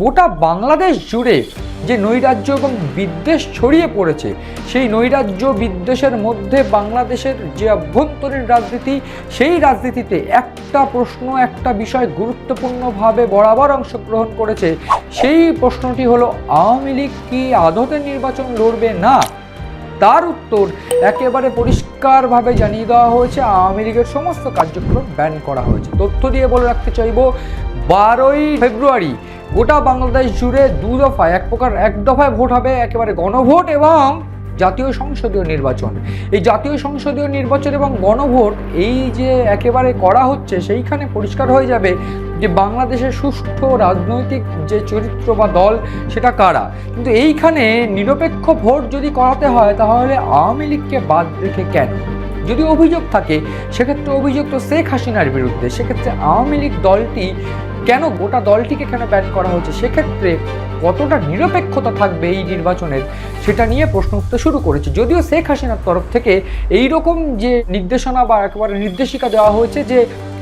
গোটা বাংলাদেশ জুড়ে যে নৈরাজ্য এবং বিদ্বেষ ছড়িয়ে পড়েছে, সেই নৈরাজ্য বিদ্বেষের মধ্যে বাংলাদেশের যে অভ্যন্তরীণ রাজনীতি, সেই রাজনীতিতে একটা প্রশ্ন, একটা বিষয় গুরুত্বপূর্ণভাবে বরাবর অংশগ্রহণ করেছে। সেই প্রশ্নটি হলো, আওয়ামী লীগ কি আদতে নির্বাচন লড়বে না? তার উত্তর একেবারে পরিষ্কারভাবে জানিয়ে দেওয়া হয়েছে, আওয়ামী লীগের সমস্ত কার্যক্রম ব্যান করা হয়েছে। তথ্য দিয়ে বলে রাখতে চাইব, 12ই ফেব্রুয়ারি গোটা বাংলাদেশ জুড়ে দু দফায়, এক দফায় ভোট হবে, একেবারে গণভোট এবং জাতীয় সংসদীয় নির্বাচন। এই জাতীয় সংসদীয় নির্বাচন এবং গণভোট এই যে একেবারে করা হচ্ছে, সেইখানে পরিষ্কার হয়ে যাবে যে বাংলাদেশের সুষ্ঠু রাজনৈতিক যে চরিত্র বা দল সেটা কারা। কিন্তু এইখানে নিরপেক্ষ ভোট যদি করাতে হয়, তাহলে আওয়ামী লীগকে বাদ রেখে কেন? যদি অভিযোগ থাকে, সেক্ষেত্রে অভিযোগ তো শেখ হাসিনার বিরুদ্ধে। সেক্ষেত্রে আওয়ামী লীগ দলটি কেন, গোটা দলটিকে কেন ব্যান করা হয়েছে? সেক্ষেত্রে কতটা নিরপেক্ষতা থাকবে এই নির্বাচনের, সেটা নিয়ে প্রশ্ন উঠতে শুরু করেছে। যদিও শেখ হাসিনার তরফ থেকে এই রকম যে নির্দেশনা বা একেবারে নির্দেশিকা দেওয়া হয়েছে, যে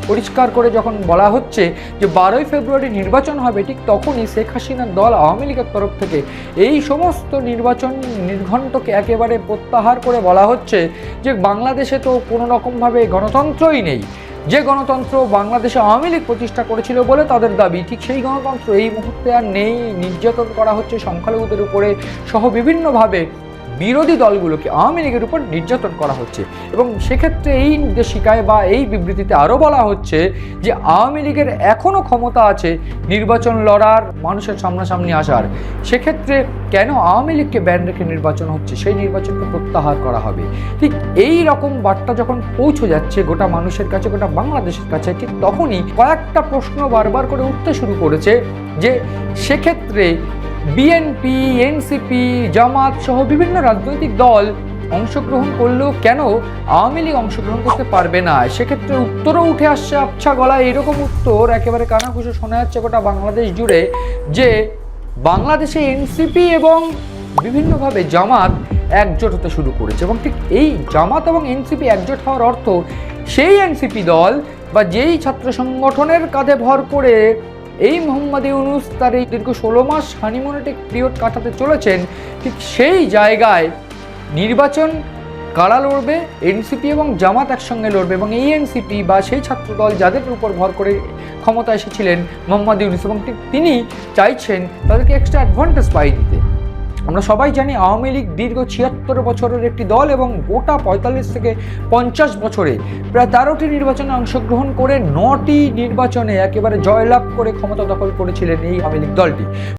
পরিষ্কার করে যখন বলা হচ্ছে যে 12ই ফেব্রুয়ারি নির্বাচন হবে, ঠিক তখনই শেখ হাসিনার দল আওয়ামী লীগের তরফ থেকে এই সমস্ত নির্বাচন নির্ঘণ্টকে একেবারে প্রত্যাহার করে বলা হচ্ছে যে বাংলাদেশে তো কোনো রকমভাবে গণতন্ত্রই নেই। যে গণতন্ত্র বাংলাদেশে আওয়ামী লীগ প্রতিষ্ঠা করেছিল বলে তাদের দাবি, ঠিক সেই গণতন্ত্র এই মুহূর্তে আর নেই। নির্যাতন করা হচ্ছে সংখ্যালঘুদের উপরে সহ বিভিন্নভাবে বিরোধী দলগুলোকে আওয়ামী লীগের উপর নির্যাতন করা হচ্ছে। এবং সেক্ষেত্রে এই নির্দেশিকায় বা এই বিবৃতিতে আরও বলা হচ্ছে যে আওয়ামী লীগের এখনও ক্ষমতা আছে নির্বাচন লড়ার, মানুষের সামনাসামনি আসার। সেক্ষেত্রে কেন আওয়ামী লীগকে ব্যান রেখে নির্বাচন হচ্ছে, সেই নির্বাচনকে প্রত্যাহার করা হবে। ঠিক এই রকম বার্তা যখন পৌঁছে যাচ্ছে গোটা মানুষের কাছে, গোটা বাংলাদেশের কাছে, ঠিক তখনই কয়েকটা প্রশ্ন বারবার করে উঠতে শুরু করেছে যে সেক্ষেত্রে বিএনপি, এনসিপি, জামাত সহ বিভিন্ন রাজনৈতিক দল অংশগ্রহণ করলেও কেন আওয়ামী লীগ অংশগ্রহণ করতে পারবে না? সেক্ষেত্রে উত্তরও উঠে আসছে আবছা গলায়। এরকম উত্তর একেবারে কানাঘুষো শোনা যাচ্ছে গোটা বাংলাদেশ জুড়ে, যে বাংলাদেশে এনসিপি এবং বিভিন্নভাবে জামাত একজোট হতে শুরু করেছে। এবং ঠিক এই জামাত এবং এনসিপি একজোট হওয়ার অর্থ, সেই এনসিপি দল বা যেই ছাত্র সংগঠনের কাঁধে ভর করে এই মোহাম্মদ ইউনূস তার এই দীর্ঘ 16 মাস হানিমুনেটিক পিরিয়ড কাটাতে চলেছেন, ঠিক সেই জায়গায় নির্বাচন কারা লড়বে? এনসিপি এবং জামাত একসঙ্গে লড়বে। এবং এই এনসিপি বা সেই ছাত্রদল যাদের উপর ভর করে ক্ষমতা এসেছিলেন মোহাম্মদ ইউনূস, এবং ঠিক তিনি চাইছেন তাদেরকে এক্সট্রা অ্যাডভান্টেজ পাই দিতে। আমরা সবাই জানি আওয়ামী লীগ দীর্ঘ 76 বছরের একটি দল, এবং গোটা 45 থেকে 50 বছরে প্রায় 13টি নির্বাচনে অংশগ্রহণ করে 9টি নির্বাচনে একেবারে জয়লাভ করে ক্ষমতা দখল করেছিলেন এই আওয়ামী লীগ দলটি।